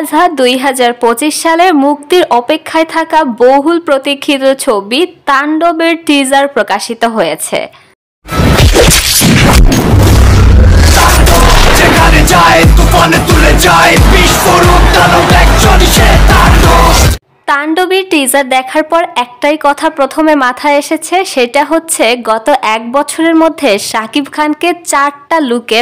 আজহা 2025 সালে মুক্তির অপেক্ষায় থাকা বহুল প্রতীক্ষিত ছবি তাণ্ডবের টিজার প্রকাশিত হয়েছে। তাণ্ডবের টিজার দেখার পর একটাই কথা প্রথমে মাথায় এসেছে, সেটা হচ্ছে গত এক বছরের মধ্যে শাকিব খানকে 4টা লুকে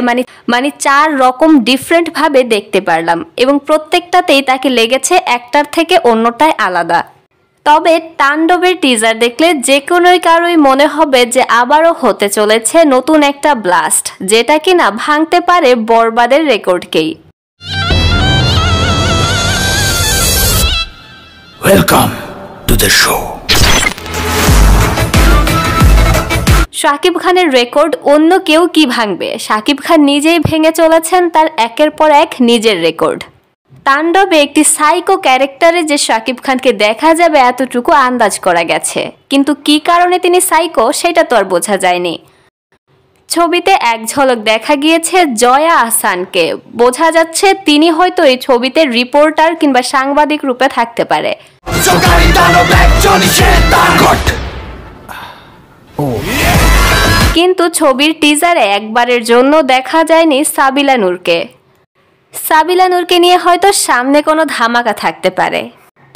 মানে 4 রকম ডিফারেন্ট ভাবে দেখতে পারলাম এবং প্রত্যেকটাতেই তাকে লেগেছে একটার থেকে অন্যটাই আলাদা। তবে তাণ্ডবের টিজার দেখলে যে কোনোই কারোই মনে হবে যে আবারও হতে চলেছে নতুন একটা ব্লাস্ট, যেটা কিনা ভাঙতে পারে বরবাদের রেকর্ডকেই। Welcome to the show. Shakib খানের রেকর্ড অন্য কেউ কি ভাঙবে? শাকিব খান নিজেই ভেঙে চলেছেন তার একের পর এক নিজের রেকর্ড। তাণ্ডবে একটি সাইকো ক্যারেক্টারে যে শাকিব খানকে দেখা যাবে এতটুকু আন্দাজ করা গেছে, কিন্তু কি কারণে তিনি সাইকো সেটা তো আর বোঝা যায়নি। ছবিতে এক ঝলক দেখা গিয়েছে জয়া আহসানকে, বোঝা যাচ্ছে তিনি হয়তো এই ছবিতে রিপোর্টার কিংবা সাংবাদিক রূপে থাকতে পারে। কিন্তু ছবির টিজারে একবারের জন্য দেখা যায়নি সাবিলা নূরকে। সাবিলা নূরকে নিয়ে হয়তো সামনে কোনো ধামাকা থাকতে পারে।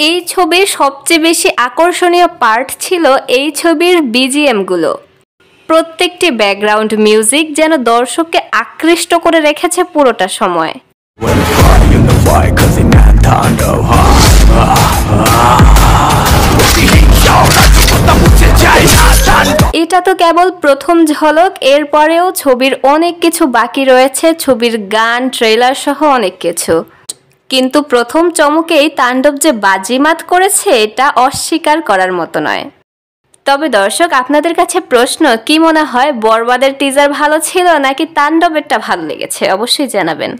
এই ছবির সবচেয়ে বেশি আকর্ষণীয় পার্ট ছিল এই ছবির বিজিএম গুলো। প্রত্যেকটি ব্যাকগ্রাউন্ড মিউজিক যেন দর্শককে আকৃষ্ট করে রেখেছে পুরোটা সময়। এটা তো কেবল প্রথম ঝলক, এরপরেও ছবির অনেক কিছু বাকি রয়েছে, ছবির গান, ট্রেলার সহ অনেক কিছু। কিন্তু প্রথম চমকেই তাণ্ডব যে বাজিমাত করেছে এটা অস্বীকার করার মতো নয়। তবে দর্শক, আপনাদের কাছে প্রশ্ন, কি মনে হয় বরবাদের টিজার ভালো ছিল নাকি তাণ্ডবেরটা ভালো লেগেছে? অবশ্যই জানাবেন।